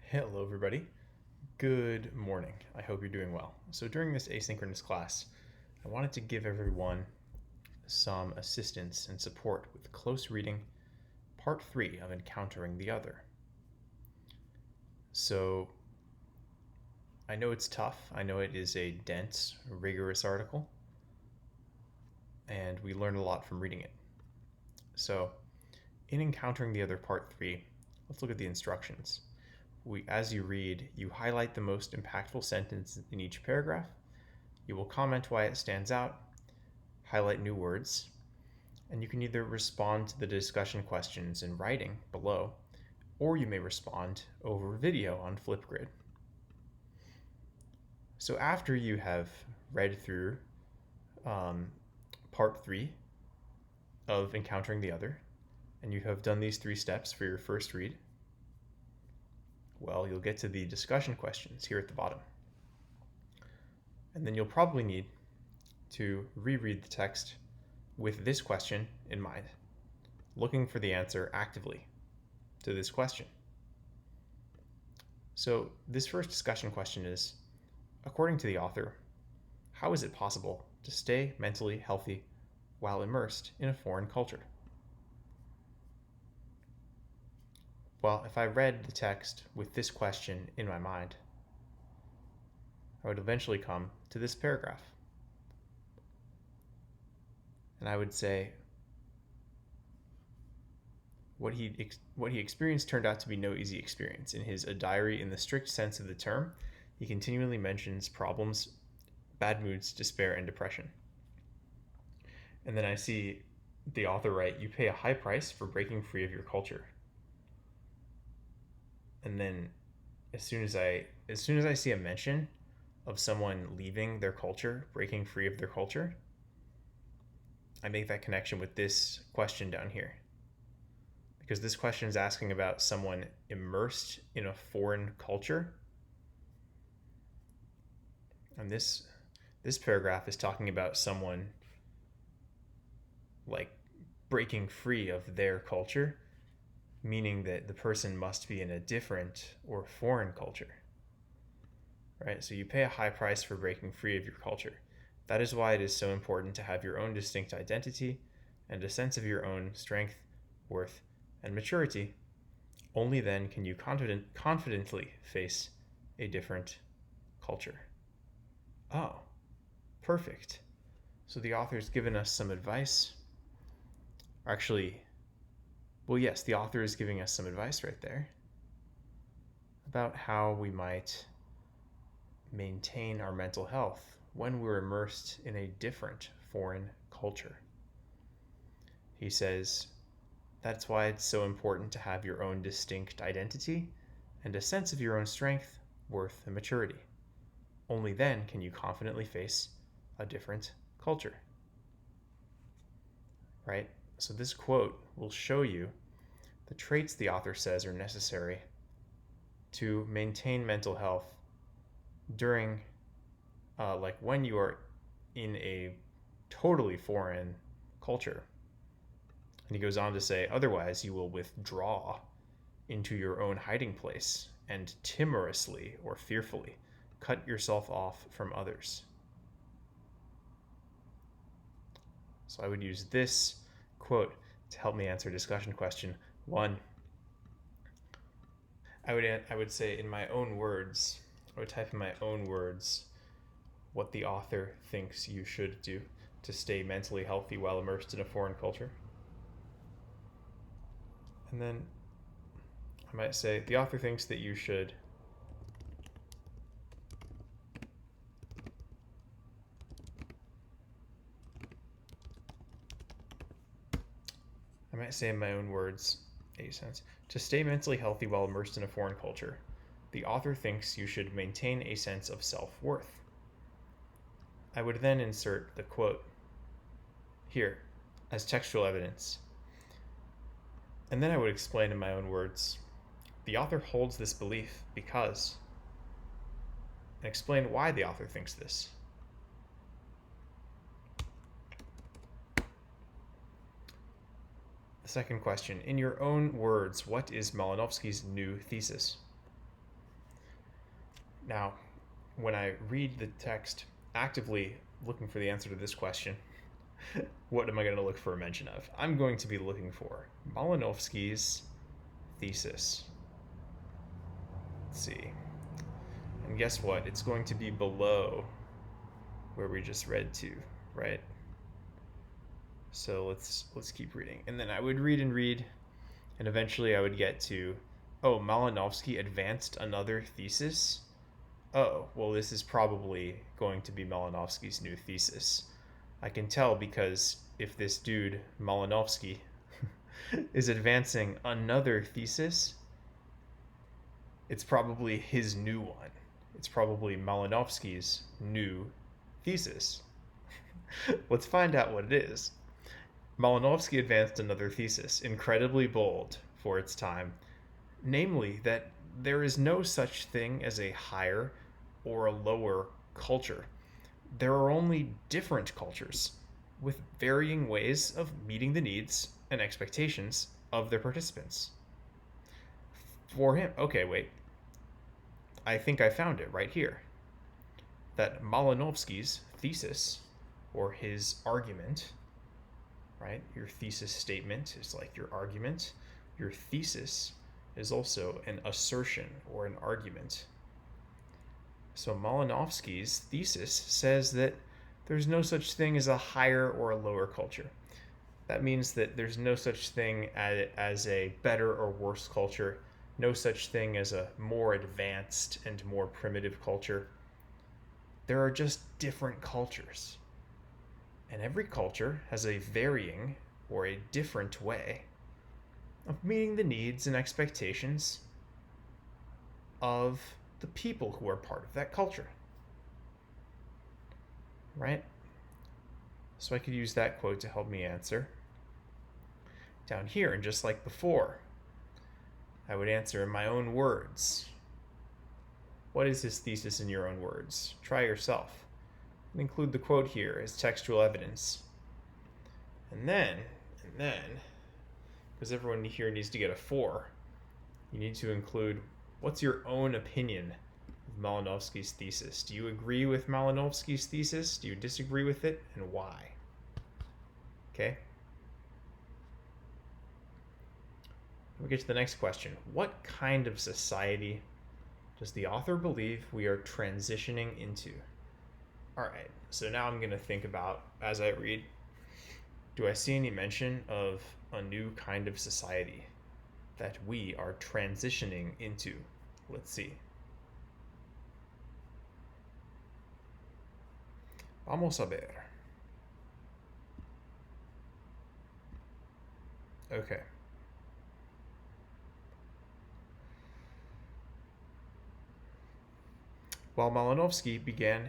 Hello, everybody. Good morning. I hope you're doing well. So, during this asynchronous class, I wanted to give everyone some assistance and support with close reading, part 3 of Encountering the Other. So, I know it's tough. I know it is a dense, rigorous article, and we learned a lot from reading it. So, in Encountering the Other, part 3, let's look at the instructions. As you read, you highlight the most impactful sentence in each paragraph. You will comment why it stands out, highlight new words, and you can either respond to the discussion questions in writing below, or you may respond over video on Flipgrid. So after you have read through part 3 of Encountering the Other, and you have done these 3 steps for your first read, well, you'll get to the discussion questions here at the bottom. And then you'll probably need to reread the text with this question in mind, looking for the answer actively to this question. So, this first discussion question is, according to the author, how is it possible to stay mentally healthy while immersed in a foreign culture? Well, if I read the text with this question in my mind, I would eventually come to this paragraph. And I would say, what he experienced turned out to be no easy experience. In his A Diary in the strict sense of the term, he continually mentions problems, bad moods, despair, and depression. And then I see the author write, you pay a high price for breaking free of your culture. And then as soon as I see a mention of someone leaving their culture, breaking free of their culture, I make that connection with this question down here. Because this question is asking about someone immersed in a foreign culture. And this paragraph is talking about someone like breaking free of their culture, meaning that the person must be in a different or foreign culture. Right? So you pay a high price for breaking free of your culture. That is why it is so important to have your own distinct identity and a sense of your own strength, worth, and maturity. Only then can you confidently face a different culture. Oh, perfect. So the author's given us some advice. Actually, well, yes, the author is giving us some advice right there about how we might maintain our mental health when we're immersed in a different foreign culture. He says, that's why it's so important to have your own distinct identity and a sense of your own strength, worth, and maturity. Only then can you confidently face a different culture. Right? So this quote will show you the traits the author says are necessary to maintain mental health during, like when you are in a totally foreign culture. And he goes on to say, otherwise you will withdraw into your own hiding place and timorously or fearfully cut yourself off from others. So I would use this quote to help me answer discussion question 1. I would say in my own words, I would type in my own words what the author thinks you should do to stay mentally healthy while immersed in a foreign culture. And then I might say the author thinks that you should I might say in my own words, to stay mentally healthy while immersed in a foreign culture, the author thinks you should maintain a sense of self-worth. I would then insert the quote here as textual evidence. And then I would explain in my own words, the author holds this belief because, and explain why the author thinks this. The second question, in your own words, what is Malinowski's new thesis? Now, when I read the text actively looking for the answer to this question, what am I going to look for a mention of? I'm going to be looking for Malinowski's thesis. Let's see. And guess what? It's going to be below where we just read to, right? So let's keep reading. And then I would read, and eventually I would get to, oh, Malinowski advanced another thesis. Oh, well, this is probably going to be Malinowski's new thesis. I can tell because if this dude, Malinowski, is advancing another thesis, it's probably his new one. It's probably Malinowski's new thesis. Let's find out what it is. Malinowski advanced another thesis, incredibly bold for its time, namely that there is no such thing as a higher or a lower culture. There are only different cultures with varying ways of meeting the needs and expectations of their participants. For him, okay, wait. I think I found it right here. That Malinowski's thesis, or his argument, right? Your thesis statement is like your argument. Your thesis is also an assertion or an argument. So Malinowski's thesis says that there's no such thing as a higher or a lower culture. That means that there's no such thing as a better or worse culture, no such thing as a more advanced and more primitive culture. There are just different cultures. And every culture has a varying or a different way of meeting the needs and expectations of the people who are part of that culture. Right? So I could use that quote to help me answer. Down here, and just like before, I would answer in my own words. What is his thesis in your own words? Try yourself. And include the quote here as textual evidence. And then, because everyone here needs to get a 4, you need to include what's your own opinion of Malinowski's thesis. Do you agree with Malinowski's thesis? Do you disagree with it? And why? Okay? We get to the next question. What kind of society does the author believe we are transitioning into? All right, so now I'm going to think about, as I read, do I see any mention of a new kind of society that we are transitioning into? Let's see. Vamos a ver. Okay. While Malinowski began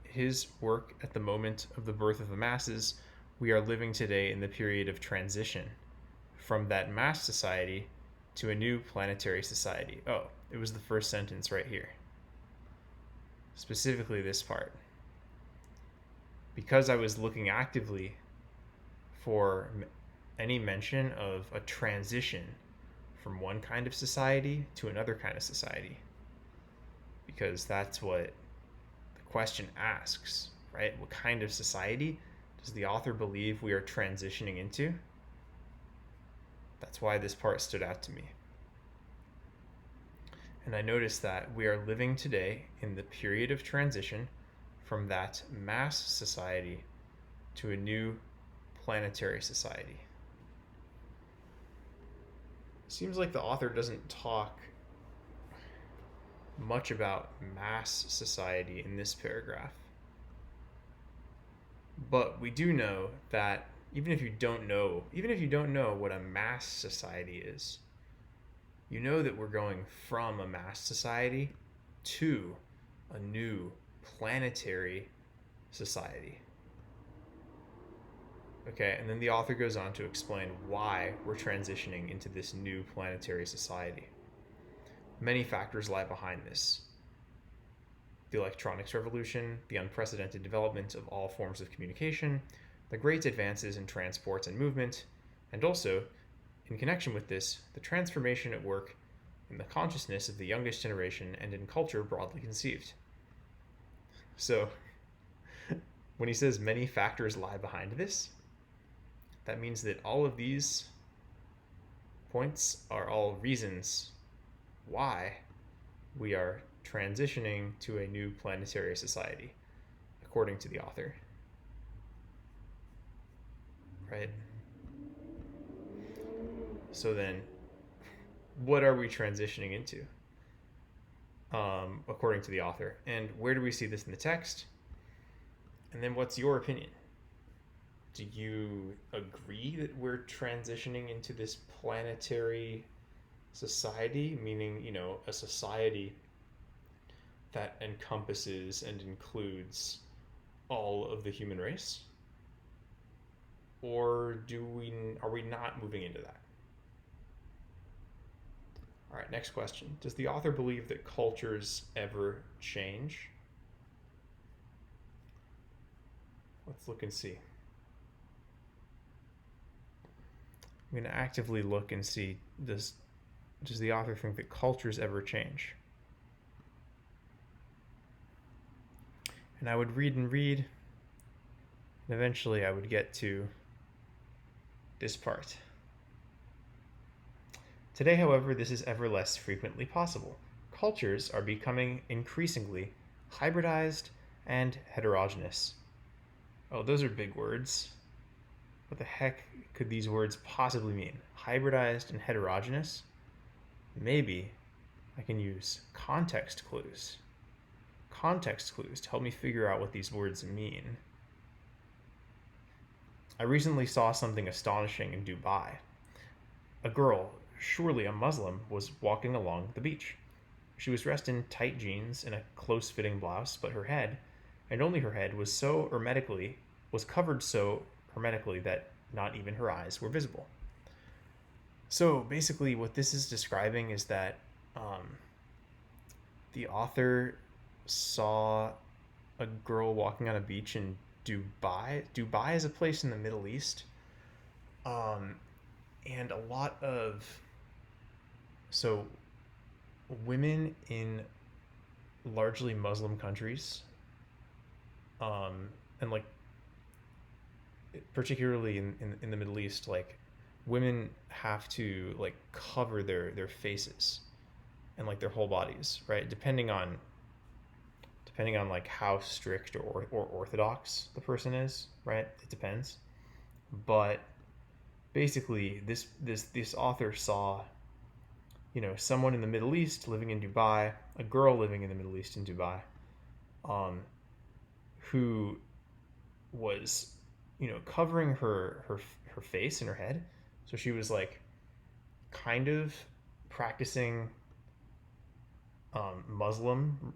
his work at the moment of the birth of the masses, we are living today in the period of transition from that mass society to a new planetary society. Oh, it was the first sentence right here. Specifically this part. Because I was looking actively for any mention of a transition from one kind of society to another kind of society, because that's what the question asks, right? What kind of society does the author believe we are transitioning into? That's why this part stood out to me. And I noticed that we are living today in the period of transition from that mass society to a new planetary society. Seems like the author doesn't talk much about mass society in this paragraph. But we do know that even if you don't know what a mass society is, you know that we're going from a mass society to a new planetary society. Okay, and then the author goes on to explain why we're transitioning into this new planetary society. Many factors lie behind this. The electronics revolution, the unprecedented development of all forms of communication, the great advances in transports and movement, and also, in connection with this, the transformation at work in the consciousness of the youngest generation and in culture broadly conceived. So, when he says many factors lie behind this, that means that all of these points are all reasons why we are transitioning to a new planetary society, according to the author. Right? So then, what are we transitioning into? According to the author. And where do we see this in the text? And then what's your opinion? Do you agree that we're transitioning into this planetary society, meaning, a society that encompasses and includes all of the human race? Or are we not moving into that? All right, next question. Does the author believe that cultures ever change? Let's look and see. I'm going to actively look and see, does the author think that cultures ever change? And I would read, and eventually I would get to this part. Today, however, this is ever less frequently possible. Cultures are becoming increasingly hybridized and heterogeneous. Oh, those are big words. What the heck could these words possibly mean? Hybridized and heterogeneous? Maybe I can use context clues. Context clues to help me figure out what these words mean. I recently saw something astonishing in Dubai. A girl, surely a Muslim, was walking along the beach. She was dressed in tight jeans and a close-fitting blouse, but her head, and only her head, was covered so hermetically that not even her eyes were visible. So basically what this is describing is that the author saw a girl walking on a beach in Dubai. Dubai is a place in the Middle East. And a lot of women in largely Muslim countries, and like particularly in the Middle East, like women have to like cover their faces and like their whole bodies, right? Depending on like how strict or orthodox the person is, right? It depends. But basically this author saw someone in the Middle East living in Dubai, a girl living in the Middle East in Dubai, who was covering her face and her head. So she was like kind of practicing her Muslim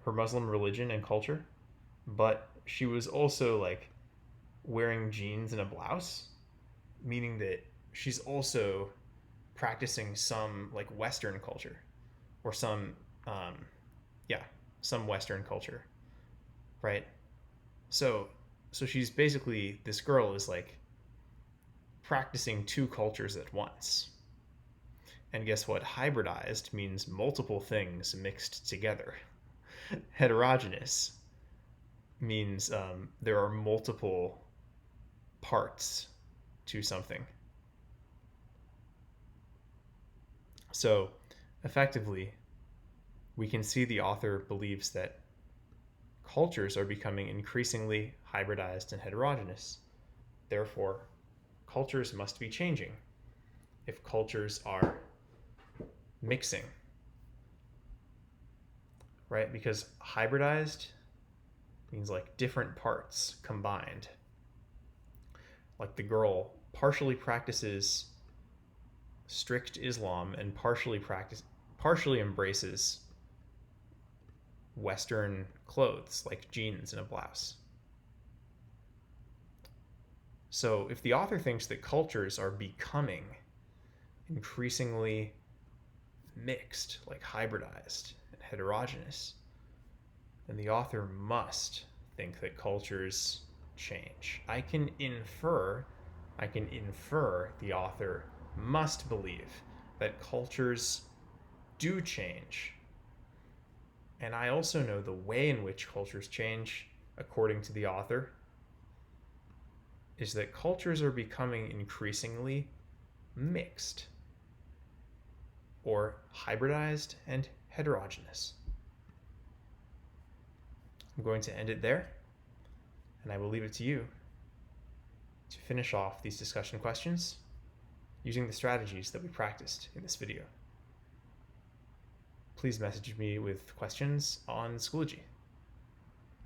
religion and culture, but she was also like wearing jeans and a blouse, meaning that she's also practicing some like Western culture or some Western culture, right? So she's basically, this girl is like practicing two cultures at once. And guess what? Hybridized means multiple things mixed together. Heterogeneous means there are multiple parts to something. So effectively, we can see the author believes that cultures are becoming increasingly hybridized and heterogeneous. Therefore, cultures must be changing if cultures are mixing, right? Because hybridized means like different parts combined. Like the girl partially practices strict Islam and partially embraces Western clothes like jeans and a blouse. So if the author thinks that cultures are becoming increasingly mixed, like hybridized and heterogeneous, then the author must think that cultures change. I can infer the author must believe that cultures do change. And I also know the way in which cultures change, according to the author, is that cultures are becoming increasingly mixed, or hybridized and heterogeneous. I'm going to end it there, and I will leave it to you to finish off these discussion questions using the strategies that we practiced in this video. Please message me with questions on Schoology.